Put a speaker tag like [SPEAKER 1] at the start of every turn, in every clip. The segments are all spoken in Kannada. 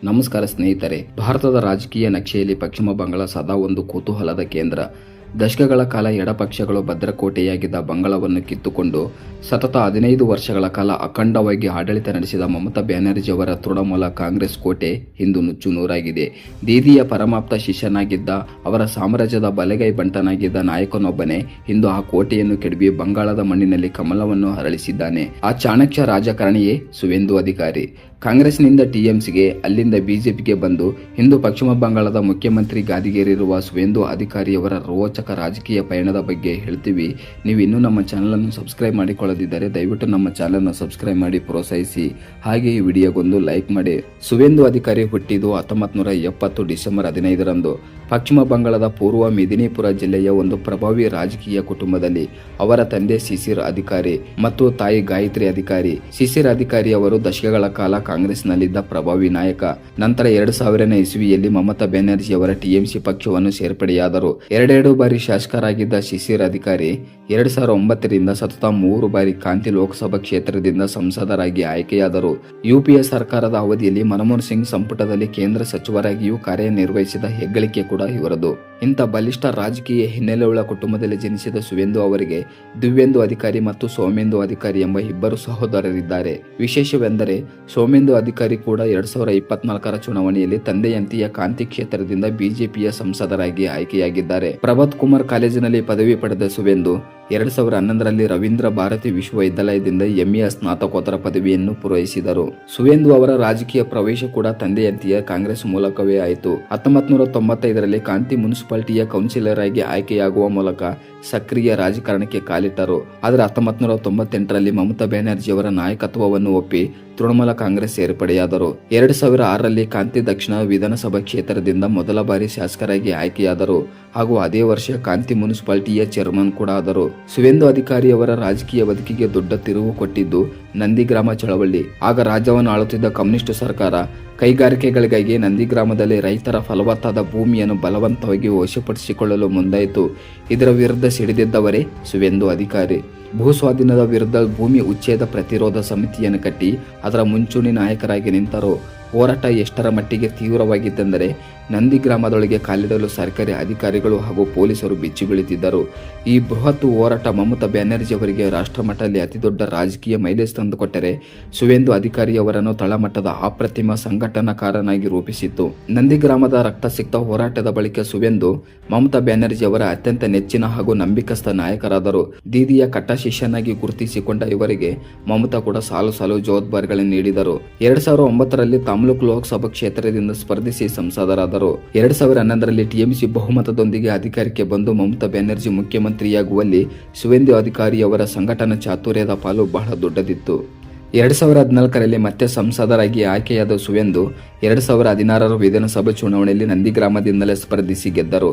[SPEAKER 1] ನಮಸ್ಕಾರ ಸ್ನೇಹಿತರೆ. ಭಾರತದ ರಾಜಕೀಯ ನಕ್ಷೆಯಲ್ಲಿ ಪಶ್ಚಿಮ ಬಂಗಾಳ ಸದಾ ಒಂದು ಕುತೂಹಲದ ಕೇಂದ್ರ. ದಶಕಗಳ ಕಾಲ ಎಡಪಕ್ಷಗಳು ಭದ್ರಕೋಟೆಯಾಗಿದ್ದ ಬಂಗಾಳವನ್ನು ಕಿತ್ತುಕೊಂಡು ಸತತ 15 ವರ್ಷಗಳ ಕಾಲ ಅಖಂಡವಾಗಿ ಆಡಳಿತ ನಡೆಸಿದ ಮಮತಾ ಬ್ಯಾನರ್ಜಿ ಅವರ ತೃಣಮೂಲ ಕಾಂಗ್ರೆಸ್ ಕೋಟೆ ಇಂದು ನುಚ್ಚು ನೂರಾಗಿದೆ. ದೀದಿಯ ಪರಮಾಪ್ತ ಶಿಷ್ಯನಾಗಿದ್ದ, ಅವರ ಸಾಮ್ರಾಜ್ಯದ ಬಲೆಗೈ ಬಂಟನಾಗಿದ್ದ ನಾಯಕನೊಬ್ಬನೇ ಇಂದು ಆ ಕೋಟೆಯನ್ನು ಕೆಡವಿ ಬಂಗಾಳದ ಮಣ್ಣಿನಲ್ಲಿ ಕಮಲವನ್ನು ಅರಳಿಸಿದ್ದಾನೆ. ಆ ಚಾಣಕ್ಯ ರಾಜಕಾರಣಿಯೇ ಸುವೇಂದು ಅಧಿಕಾರಿ. ಕಾಂಗ್ರೆಸ್ನಿಂದ ಟಿಎಂಸಿಗೆ, ಅಲ್ಲಿಂದ ಬಿಜೆಪಿಗೆ ಬಂದು ಇಂದು ಪಶ್ಚಿಮ ಬಂಗಾಳದ ಮುಖ್ಯಮಂತ್ರಿ ಗಾದಿಗೇರಿರುವ ಸುವೇಂದು ಅಧಿಕಾರಿಯವರ ರೋಚಕ ರಾಜಕೀಯ ಪಯಣದ ಬಗ್ಗೆ ಹೇಳ್ತೀವಿ. ನೀವು ಇನ್ನೂ ನಮ್ಮ ಚಾನಲನ್ನು ಸಬ್ಸ್ಕ್ರೈಬ್ ಮಾಡಿಕೊಳ್ಳದಿದ್ದರೆ ದಯವಿಟ್ಟು ನಮ್ಮ ಚಾನಲನ್ನು ಸಬ್ಸ್ಕ್ರೈಬ್ ಮಾಡಿ ಪ್ರೋತ್ಸಾಹಿಸಿ. ಹಾಗೆ ಈ ವಿಡಿಯೋಗೊಂದು ಲೈಕ್ ಮಾಡಿ. ಸುವೇಂದು ಅಧಿಕಾರಿ ಹುಟ್ಟಿದ್ದು 1970 ಡಿಸೆಂಬರ್ 15ರಂದು ಪಶ್ಚಿಮ ಬಂಗಾಳದ ಪೂರ್ವ ಮೆದಿನಿಪುರ ಜಿಲ್ಲೆಯ ಒಂದು ಪ್ರಭಾವಿ ರಾಜಕೀಯ ಕುಟುಂಬದಲ್ಲಿ. ಅವರ ತಂದೆ ಶಿಶಿರ್ ಅಧಿಕಾರಿ ಮತ್ತು ತಾಯಿ ಗಾಯತ್ರಿ ಅಧಿಕಾರಿ. ಶಿಶಿರ್ ಅಧಿಕಾರಿ ಅವರು ದಶಕಗಳ ಕಾಲ ಕಾಂಗ್ರೆಸ್ನಲ್ಲಿದ್ದ ಪ್ರಭಾವಿ ನಾಯಕ. ನಂತರ 2000ನೇ ಇಸ್ವಿಯಲ್ಲಿ ಮಮತಾ ಬ್ಯಾನರ್ಜಿ ಅವರ ಟಿಎಂಸಿ ಪಕ್ಷವನ್ನು ಸೇರ್ಪಡೆಯಾದರು. ಎರಡೆರಡು ಬಾರಿ ಶಾಸಕರಾಗಿದ್ದ ಶಿಶಿರ್ ಅಧಿಕಾರಿ 2009ರಿಂದ ಸತತ 3 ಬಾರಿ ಕಾಂತಿ ಲೋಕಸಭಾ ಕ್ಷೇತ್ರದಿಂದ ಸಂಸದರಾಗಿ ಆಯ್ಕೆಯಾದರು. ಯುಪಿಎ ಸರ್ಕಾರದ ಅವಧಿಯಲ್ಲಿ ಮನಮೋಹನ್ ಸಿಂಗ್ ಸಂಪುಟದಲ್ಲಿ ಕೇಂದ್ರ ಸಚಿವರಾಗಿಯೂ ಕಾರ್ಯನಿರ್ವಹಿಸಿದ ಹೆಗ್ಗಳಿಕೆ ಕೂಡ ಇವರದು. ಇಂಥ ಬಲಿಷ್ಠ ರಾಜಕೀಯ ಹಿನ್ನೆಲೆಯುಳ್ಳ ಕುಟುಂಬದಲ್ಲಿ ಜನಿಸಿದ ಸುವೇಂದು ಅವರಿಗೆ ದಿವ್ಯೇಂದು ಅಧಿಕಾರಿ ಮತ್ತು ಸೌಮೇಂದು ಅಧಿಕಾರಿ ಎಂಬ ಇಬ್ಬರು ಸಹೋದರರಿದ್ದಾರೆ. ವಿಶೇಷವೆಂದರೆ ಸೌಮೇಂದು ಅಧಿಕಾರಿ ಕೂಡ 2024ರ ಚುನಾವಣೆಯಲ್ಲಿ ತಂದೆಯಂತೆಯೇ ಕಾಂತಿ ಕ್ಷೇತ್ರದಿಂದ ಬಿಜೆಪಿಯ ಸಂಸದರಾಗಿ ಆಯ್ಕೆಯಾಗಿದ್ದಾರೆ. ಪ್ರಭಾತ್ ಕುಮಾರ್ ಕಾಲೇಜಿನಲ್ಲಿ ಪದವಿ ಪಡೆದ ಸುವೇಂದು 2011ರಲ್ಲಿ ರವೀಂದ್ರ ಭಾರತಿ ವಿಶ್ವವಿದ್ಯಾಲಯದಿಂದ ಎಂಎ ಸ್ನಾತಕೋತ್ತರ ಪದವಿಯನ್ನು ಪೂರೈಸಿದರು. ಸುವೇಂದು ಅವರ ರಾಜಕೀಯ ಪ್ರವೇಶ ಕೂಡ ತಂದೆಯಂತೆಯೇ ಕಾಂಗ್ರೆಸ್ ಮೂಲಕವೇ ಆಯಿತು. 1995ರಲ್ಲಿ ಕಾಂತಿ ಮುನ್ಸಿಪಾಲಿಟಿಯ ಕೌನ್ಸಿಲರ್ ಆಗಿ ಆಯ್ಕೆಯಾಗುವ ಮೂಲಕ ಸಕ್ರಿಯ ರಾಜಕಾರಣಕ್ಕೆ ಕಾಲಿಟ್ಟರು. ಆದರೆ 1998ರಲ್ಲಿ ಮಮತಾ ಬ್ಯಾನರ್ಜಿ ಅವರ ನಾಯಕತ್ವವನ್ನು ಒಪ್ಪಿ ತೃಣಮೂಲ ಕಾಂಗ್ರೆಸ್ ಸೇರ್ಪಡೆಯಾದರು. 2006ರಲ್ಲಿ ಕಾಂತಿ ದಕ್ಷಿಣ ವಿಧಾನಸಭಾ ಕ್ಷೇತ್ರದಿಂದ ಮೊದಲ ಬಾರಿ ಶಾಸಕರಾಗಿ ಆಯ್ಕೆಯಾದರು ಹಾಗೂ ಅದೇ ವರ್ಷ ಕಾಂತಿ ಮುನ್ಸಿಪಾಲಿಟಿಯ ಚೇರ್ಮನ್ ಕೂಡ ಆದರು. ಸುವೇಂದು ಅಧಿಕಾರಿ ಅವರ ರಾಜಕೀಯ ಬದುಕಿಗೆ ದೊಡ್ಡ ತಿರುವು ಕೊಟ್ಟಿದ್ದು ನಂದಿಗ್ರಾಮ ಚಳವಳಿ. ಆಗ ರಾಜ್ಯವನ್ನು ಆಳುತ್ತಿದ್ದ ಕಮ್ಯುನಿಸ್ಟ್ ಸರ್ಕಾರ ಕೈಗಾರಿಕೆಗಳಿಗಾಗಿ ನಂದಿಗ್ರಾಮದಲ್ಲಿ ರೈತರ ಫಲವತ್ತಾದ ಭೂಮಿಯನ್ನು ಬಲವಂತವಾಗಿ ವಶಪಡಿಸಿಕೊಳ್ಳಲು ಮುಂದಾಯಿತು. ಇದರ ವಿರುದ್ಧ ಸಿಡಿದಿದ್ದವರೇ ಸುವೇಂದು ಅಧಿಕಾರಿ. ಭೂಸ್ವಾಧೀನದ ವಿರುದ್ಧ ಭೂಮಿ ಉಚ್ಛೇದ ಪ್ರತಿರೋಧ ಸಮಿತಿಯನ್ನು ಕಟ್ಟಿ ಅದರ ಮುಂಚೂಣಿ ನಾಯಕರಾಗಿ ನಿಂತರು. ಹೋರಾಟ ಎಷ್ಟರ ಮಟ್ಟಿಗೆ ತೀವ್ರವಾಗಿತ್ತೆಂದರೆ ನಂದಿಗ್ರಾಮದೊಳಗೆ ಕಾಲಿಡಲು ಸರ್ಕಾರಿ ಅಧಿಕಾರಿಗಳು ಹಾಗೂ ಪೊಲೀಸರು ಬಿಚ್ಚಿ ಬೀಳುತ್ತಿದ್ದರು. ಈ ಬೃಹತ್ ಹೋರಾಟ ಮಮತಾ ಬ್ಯಾನರ್ಜಿ ಅವರಿಗೆ ರಾಷ್ಟ್ರಮಟ್ಟದಲ್ಲಿ ಅತಿದೊಡ್ಡ ರಾಜಕೀಯ ಮೈಲೇಜ್ ತಂದುಕೊಟ್ಟರೆ ಸುವೇಂದು ಅಧಿಕಾರಿಯವರನ್ನು ತಳಮಟ್ಟದ ಅಪ್ರತಿಮ ಸಂಘಟನಾಕಾರನಾಗಿ ರೂಪಿಸಿತ್ತು. ನಂದಿಗ್ರಾಮದ ರಕ್ತಸಿಕ್ತ ಹೋರಾಟದ ಬಳಿಕ ಸುವೇಂದು ಮಮತಾ ಬ್ಯಾನರ್ಜಿ ಅವರ ಅತ್ಯಂತ ನೆಚ್ಚಿನ ಹಾಗೂ ನಂಬಿಕಸ್ಥ ನಾಯಕರಾದರು. ದೀದಿಯ ಕಟ್ಟ ಶಿಷ್ಯನಾಗಿ ಗುರುತಿಸಿಕೊಂಡ ಇವರಿಗೆ ಮಮತಾ ಕೂಡ ಸಾಲು ಸಾಲು ಜವಾಬ್ದಾರಿಗಳನ್ನು ನೀಡಿದರು. 2009ರಲ್ಲಿ ತಮ್ಲುಕ್ ಲೋಕಸಭಾ ಕ್ಷೇತ್ರದಿಂದ ಸ್ಪರ್ಧಿಸಿ ಸಂಸದರಾದರು. 2011ರಲ್ಲಿ ಟಿಎಂಸಿ ಬಹುಮತದೊಂದಿಗೆ ಅಧಿಕಾರಕ್ಕೆ ಬಂದು ಮಮತಾ ಬ್ಯಾನರ್ಜಿ ಮುಖ್ಯಮಂತ್ರಿಯಾಗುವಲ್ಲಿ ಸುವೇಂದು ಅಧಿಕಾರಿಯವರ ಸಂಘಟನಾ ಚಾತುರ್ಯದ ಪಾಲು ಬಹಳ ದೊಡ್ಡದಿತ್ತು. 2014ರಲ್ಲಿ ಮತ್ತೆ ಸಂಸದರಾಗಿ ಆಯ್ಕೆಯಾದ ಸುವೇಂದು 2016ರ ವಿಧಾನಸಭಾ ಚುನಾವಣೆಯಲ್ಲಿ ನಂದಿಗ್ರಾಮದಿಂದಲೇ ಸ್ಪರ್ಧಿಸಿ ಗೆದ್ದರು.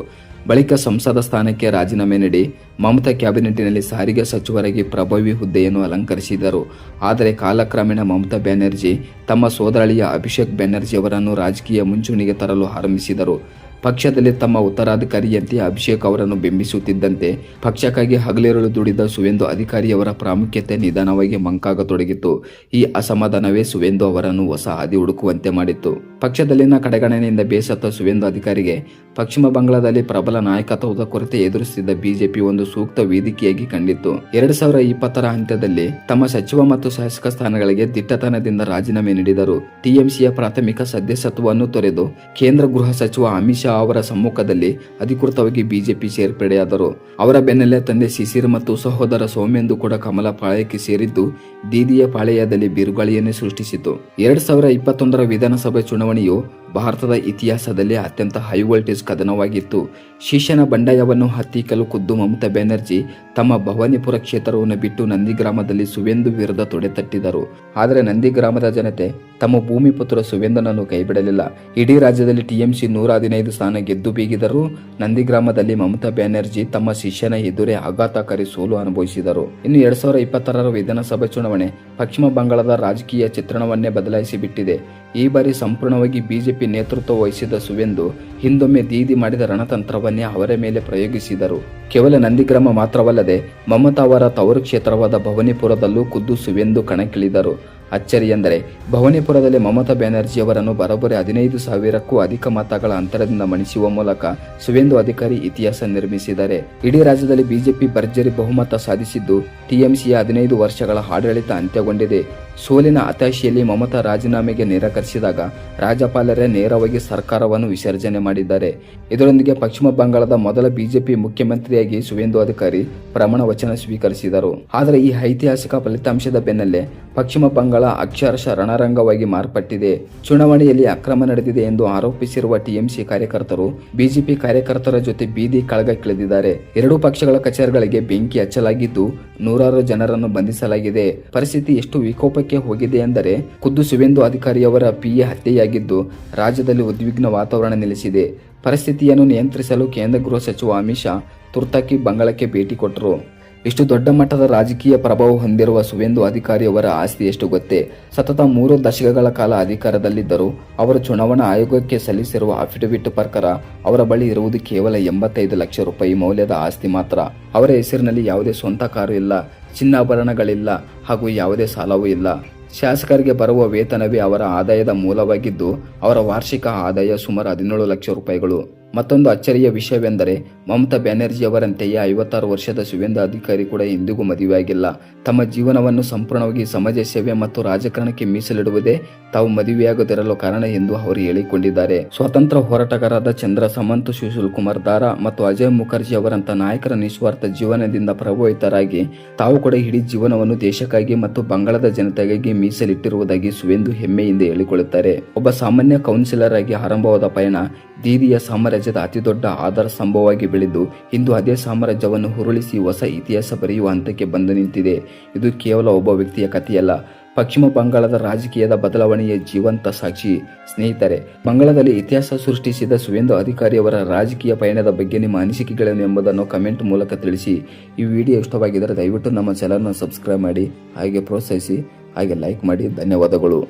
[SPEAKER 1] ಬಳಿಕ ಸಂಸದ ಸ್ಥಾನಕ್ಕೆ ರಾಜೀನಾಮೆ ನೀಡಿ ಮಮತಾ ಕ್ಯಾಬಿನೆಟ್ನಲ್ಲಿ ಸಾರಿಗೆ ಸಚಿವರಾಗಿ ಪ್ರಭಾವಿ ಹುದ್ದೆಯನ್ನು ಅಲಂಕರಿಸಿದರು. ಆದರೆ ಕಾಲಕ್ರಮೇಣ ಮಮತಾ ಬ್ಯಾನರ್ಜಿ ತಮ್ಮ ಸೋದರಳಿಯ ಅಭಿಷೇಕ್ ಬ್ಯಾನರ್ಜಿ ಅವರನ್ನು ರಾಜಕೀಯ ಮುಂಚೂಣಿಗೆ ತರಲು ಆರಂಭಿಸಿದರು. ಪಕ್ಷದಲ್ಲಿ ತಮ್ಮ ಉತ್ತರಾಧಿಕಾರಿಯಂತೆ ಅಭಿಷೇಕ್ ಅವರನ್ನು ಬೆಂಬಲಿಸುತ್ತಿದ್ದಂತೆ ಪಕ್ಷಕ್ಕಾಗಿ ಹಗಲಿರುಳು ದುಡಿದ ಸುವೇಂದು ಅಧಿಕಾರಿಯವರ ಪ್ರಾಮುಖ್ಯತೆ ನಿಧಾನವಾಗಿ ಮಂಕಾಗತೊಡಗಿತು. ಈ ಅಸಮಾಧಾನವೇ ಸುವೇಂದು ಅವರನ್ನು ಹೊಸ ಹಾದಿ ಹುಡುಕುವಂತೆ ಮಾಡಿತ್ತು. ಪಕ್ಷದಲ್ಲಿನ ಕಡೆಗಣನೆಯಿಂದ ಬೇಸತ್ತ ಸುವೇಂದು ಅಧಿಕಾರಿಗೆ ಪಶ್ಚಿಮ ಬಂಗಾಳದಲ್ಲಿ ಪ್ರಬಲ ನಾಯಕತ್ವದ ಕೊರತೆ ಎದುರಿಸುತ್ತಿದ್ದ ಬಿಜೆಪಿ ಒಂದು ಸೂಕ್ತ ವೇದಿಕೆಯಾಗಿ ಕಂಡಿತ್ತು. 2020ರ ಅಂತ್ಯದಲ್ಲಿ ತಮ್ಮ ಸಚಿವ ಮತ್ತು ಶಾಸಕ ಸ್ಥಾನಗಳಿಗೆ ದಿಟ್ಟತನದಿಂದ ರಾಜೀನಾಮೆ ನೀಡಿದರು. ಟಿಎಂಸಿಯ ಪ್ರಾಥಮಿಕ ಸದಸ್ಯತ್ವವನ್ನು ತೊರೆದು ಕೇಂದ್ರ ಗೃಹ ಸಚಿವ ಅಮಿತ್ ಶಾ ಅವರ ಸಮ್ಮುಖದಲ್ಲಿ ಅಧಿಕೃತವಾಗಿ ಬಿಜೆಪಿ ಸೇರ್ಪಡೆಯಾದರು. ಅವರ ಬೆನ್ನಲ್ಲೇ ತಂದೆ ಶಿಶಿರ್ ಮತ್ತು ಸಹೋದರ ಸೌಮೇಂದು ಕೂಡ ಕಮಲ ಪಾಳ್ಯಕ್ಕೆ ಸೇರಿದ್ದು ದೀದಿಯ ಪಾಳೆಯದಲ್ಲಿ ಬಿರುಗಾಳಿಯನ್ನೇ ಸೃಷ್ಟಿಸಿತು. 2021ರ ವಿಧಾನಸಭೆ ಚುನಾವಣೆಯು ಭಾರತದ ಇತಿಹಾಸದಲ್ಲಿ ಅತ್ಯಂತ ಹೈ ವೋಲ್ಟೇಜ್ ಕದನವಾಗಿತ್ತು. ಶಿಷ್ಯನ ಬಂಡಾಯವನ್ನು ಹತ್ತಿಕ್ಕಲು ಖುದ್ದು ಮಮತಾ ಬ್ಯಾನರ್ಜಿ ತಮ್ಮ ಭವಾನಿಪುರ ಕ್ಷೇತ್ರವನ್ನು ಬಿಟ್ಟು ನಂದಿಗ್ರಾಮದಲ್ಲಿ ಸುವೇಂದು ವಿರುದ್ಧ ತೊಡೆತಟ್ಟಿದರು. ಆದರೆ ನಂದಿಗ್ರಾಮದ ಜನತೆ ತಮ್ಮ ಭೂಮಿ ಪುತ್ರ ಸುವೇಂದನನ್ನು ಕೈಬಿಡಲಿಲ್ಲ. ಇಡೀ ರಾಜ್ಯದಲ್ಲಿ ಟಿಎಂಸಿ 115 ಸ್ಥಾನ ಗೆದ್ದು ಬೀಗಿದರೂ ನಂದಿಗ್ರಾಮದಲ್ಲಿ ಮಮತಾ ಬ್ಯಾನರ್ಜಿ ತಮ್ಮ ಶಿಷ್ಯನ ಎದುರೇ ಆಘಾತಕಾರಿ ಸೋಲು ಅನುಭವಿಸಿದರು. ಇನ್ನು 2026ರ ವಿಧಾನಸಭಾ ಚುನಾವಣೆ ಪಶ್ಚಿಮ ಬಂಗಾಳದ ರಾಜಕೀಯ ಚಿತ್ರಣವನ್ನೇ ಬದಲಾಯಿಸಿ ಬಿಟ್ಟಿದೆ. ಈ ಬಾರಿ ಸಂಪೂರ್ಣವಾಗಿ ಬಿಜೆಪಿ ನೇತೃತ್ವ ವಹಿಸಿದ ಸುವೇಂದು ಹಿಂದೊಮ್ಮೆ ದೀದಿ ಮಾಡಿದ ರಣತಂತ್ರವನ್ನೇ ಅವರ ಮೇಲೆ ಪ್ರಯೋಗಿಸಿದರು. ಕೇವಲ ನಂದಿಗ್ರಾಮ ಮಾತ್ರವಲ್ಲದೆ ಮಮತಾ ಅವರ ತವರು ಕ್ಷೇತ್ರವಾದ ಭವಾನಿಪುರದಲ್ಲೂ ಖುದ್ದು ಸುವೇಂದು ಕಣಕ್ಕಿಳಿದರು. ಅಚ್ಚರಿ ಎಂದರೆ ಭವಾನಿಪುರದಲ್ಲಿ ಮಮತಾ ಬ್ಯಾನರ್ಜಿ ಅವರನ್ನು ಬರೋಬ್ಬರಿ 15,000ಕ್ಕೂ ಅಧಿಕ ಮತಗಳ ಅಂತರದಿಂದ ಮಣಿಸುವ ಮೂಲಕ ಸುವೇಂದು ಅಧಿಕಾರಿ ಇತಿಹಾಸ ನಿರ್ಮಿಸಿದ್ದಾರೆ. ಇಡೀ ರಾಜ್ಯದಲ್ಲಿ ಬಿಜೆಪಿ ಭರ್ಜರಿ ಬಹುಮತ ಸಾಧಿಸಿದ್ದು ಟಿಎಂಸಿಯ 15 ವರ್ಷಗಳ ಆಡಳಿತ ಅಂತ್ಯಗೊಂಡಿದೆ. ಸೋಲಿನ ಹತಾಶೆಯಲ್ಲಿ ಮಮತಾ ರಾಜೀನಾಮೆಗೆ ನಿರಾಕರಿಸಿದಾಗ ರಾಜ್ಯಪಾಲರೇ ನೇರವಾಗಿ ಸರ್ಕಾರವನ್ನು ವಿಸರ್ಜನೆ ಮಾಡಿದ್ದಾರೆ. ಇದರೊಂದಿಗೆ ಪಶ್ಚಿಮ ಬಂಗಾಳದ ಮೊದಲ ಬಿಜೆಪಿ ಮುಖ್ಯಮಂತ್ರಿಯಾಗಿ ಸುವೇಂದು ಅಧಿಕಾರಿ ಪ್ರಮಾಣ ವಚನ ಸ್ವೀಕರಿಸಿದರು. ಆದರೆ ಈ ಐತಿಹಾಸಿಕ ಫಲಿತಾಂಶದ ಬೆನ್ನಲ್ಲೇ ಪಶ್ಚಿಮ ಬಂಗಾಳ ಅಕ್ಷರಶಃ ರಣರಂಗವಾಗಿ ಮಾರ್ಪಟ್ಟಿದೆ. ಚುನಾವಣೆಯಲ್ಲಿ ಅಕ್ರಮ ನಡೆದಿದೆ ಎಂದು ಆರೋಪಿಸಿರುವ ಟಿಎಂಸಿ ಕಾರ್ಯಕರ್ತರು ಬಿಜೆಪಿ ಕಾರ್ಯಕರ್ತರ ಜೊತೆ ಬೀದಿ ಕಾಳಗಕ್ಕಿಳಿದಿದ್ದಾರೆ. ಎರಡೂ ಪಕ್ಷಗಳ ಕಚೇರಿಗಳಿಗೆ ಬೆಂಕಿ ಹಚ್ಚಲಾಗಿದ್ದು ನೂರಾರು ಜನರನ್ನು ಬಂಧಿಸಲಾಗಿದೆ. ಪರಿಸ್ಥಿತಿ ಎಷ್ಟು ವಿಕೋಪಕ್ಕೆ ಹೋಗಿದೆ ಎಂದರೆ ಖುದ್ದು ಸುವೇಂದು ಅಧಿಕಾರಿಯವರ ಪಿಎ ಹತ್ಯೆಯಾಗಿದ್ದು ರಾಜ್ಯದಲ್ಲಿ ಉದ್ವಿಗ್ನ ವಾತಾವರಣ ನೆಲೆಸಿದೆ. ಪರಿಸ್ಥಿತಿಯನ್ನು ನಿಯಂತ್ರಿಸಲು ಕೇಂದ್ರ ಗೃಹ ಸಚಿವ ಅಮಿತ್ ಶಾ ತುರ್ತಾಗಿ ಬಂಗಾಳಕ್ಕೆ ಭೇಟಿ ಕೊಟ್ಟರು. ಇಷ್ಟು ದೊಡ್ಡ ಮಟ್ಟದ ರಾಜಕೀಯ ಪ್ರಭಾವ ಹೊಂದಿರುವ ಸುವೇಂದು ಅಧಿಕಾರಿಯವರ ಆಸ್ತಿ ಎಷ್ಟು ಗೊತ್ತೇ? ಸತತ 3 ದಶಕಗಳ ಕಾಲ ಅಧಿಕಾರದಲ್ಲಿದ್ದರು. ಅವರು ಚುನಾವಣಾ ಆಯೋಗಕ್ಕೆ ಸಲ್ಲಿಸಿರುವ ಅಫಿಡವಿಟ್ ಪ್ರಕಾರ ಅವರ ಬಳಿ ಇರುವುದು ಕೇವಲ 85 ಲಕ್ಷ ರೂಪಾಯಿ ಮೌಲ್ಯದ ಆಸ್ತಿ ಮಾತ್ರ. ಅವರ ಹೆಸರಿನಲ್ಲಿ ಯಾವುದೇ ಸ್ವಂತ ಕಾರು ಇಲ್ಲ, ಚಿನ್ನಾಭರಣಗಳಿಲ್ಲ ಹಾಗೂ ಯಾವುದೇ ಸಾಲವೂ ಇಲ್ಲ. ಶಾಸಕರಿಗೆ ಬರುವ ವೇತನವೇ ಅವರ ಆದಾಯದ ಮೂಲವಾಗಿದ್ದು ಅವರ ವಾರ್ಷಿಕ ಆದಾಯ ಸುಮಾರು 17 ಲಕ್ಷ ರೂಪಾಯಿಗಳು. ಮತ್ತೊಂದು ಅಚ್ಚರಿಯ ವಿಷಯವೆಂದರೆ ಮಮತಾ ಬ್ಯಾನರ್ಜಿ ಅವರಂತೆಯೇ 56 ವರ್ಷದ ಸುವೇಂದು ಅಧಿಕಾರಿ ಕೂಡ ಎಂದಿಗೂ ಮದುವೆಯಾಗಿಲ್ಲ. ತಮ್ಮ ಜೀವನವನ್ನು ಸಂಪೂರ್ಣವಾಗಿ ಸಮಾಜ ಸೇವೆ ಮತ್ತು ರಾಜಕಾರಣಕ್ಕೆ ಮೀಸಲಿಡುವುದೇ ತಾವು ಮದುವೆಯಾಗದಿರಲು ಕಾರಣ ಎಂದು ಅವರು ಹೇಳಿಕೊಂಡಿದ್ದಾರೆ. ಸ್ವಾತಂತ್ರ್ಯ ಹೋರಾಟಗಾರರಾದ ಚಂದ್ರ ಸಾಮಂತ್, ಸುಶೀಲ್ ಕುಮಾರ್ ದಾರಾ ಮತ್ತು ಅಜಯ್ ಮುಖರ್ಜಿ ಅವರಂತ ನಾಯಕರ ನಿಸ್ವಾರ್ಥ ಜೀವನದಿಂದ ಪ್ರಭಾವಿತರಾಗಿ ತಾವು ಕೂಡ ಇಡೀ ಜೀವನವನ್ನು ದೇಶಕ್ಕಾಗಿ ಮತ್ತು ಬಂಗಾಳದ ಜನತೆಗಾಗಿ ಮೀಸಲಿಟ್ಟಿರುವುದಾಗಿ ಸುವೇಂದು ಹೆಮ್ಮೆಯಿಂದ ಹೇಳಿಕೊಳ್ಳುತ್ತಾರೆ. ಒಬ್ಬ ಸಾಮಾನ್ಯ ಕೌನ್ಸಿಲರ್ ಆಗಿ ಆರಂಭವಾದ ಪಯಣ ದೀದಿಯ ಸಾಮ್ರಾಜ್ಯದ ಅತಿದೊಡ್ಡ ಆಧಾರ ಸ್ತಂಭವಾಗಿ ಬೆಳೆದು ಇಂದು ಅದೇ ಸಾಮ್ರಾಜ್ಯವನ್ನು ಹುರುಳಿಸಿ ಹೊಸ ಇತಿಹಾಸ ಬರೆಯುವ ಹಂತಕ್ಕೆ ಬಂದು ನಿಂತಿದೆ. ಇದು ಕೇವಲ ಒಬ್ಬ ವ್ಯಕ್ತಿಯ ಕಥೆಯಲ್ಲ, ಪಶ್ಚಿಮ ಬಂಗಾಳದ ರಾಜಕೀಯದ ಬದಲಾವಣೆಯ ಜೀವಂತ ಸಾಕ್ಷಿ. ಸ್ನೇಹಿತರೆ, ಬಂಗಾಳದಲ್ಲಿ ಇತಿಹಾಸ ಸೃಷ್ಟಿಸಿದ ಸುವೇಂದು ಅಧಿಕಾರಿಯವರ ರಾಜಕೀಯ ಪಯಣದ ಬಗ್ಗೆ ನಿಮ್ಮ ಅನಿಸಿಕೆಗಳೇನು ಎಂಬುದನ್ನು ಕಮೆಂಟ್ ಮೂಲಕ ತಿಳಿಸಿ. ಈ ವಿಡಿಯೋ ಇಷ್ಟವಾಗಿದ್ದರೆ ದಯವಿಟ್ಟು ನಮ್ಮ ಚಾನಲ್ನ ಸಬ್ಸ್ಕ್ರೈಬ್ ಮಾಡಿ, ಹಾಗೆ ಪ್ರೋತ್ಸಾಹಿಸಿ, ಹಾಗೆ ಲೈಕ್ ಮಾಡಿ. ಧನ್ಯವಾದಗಳು.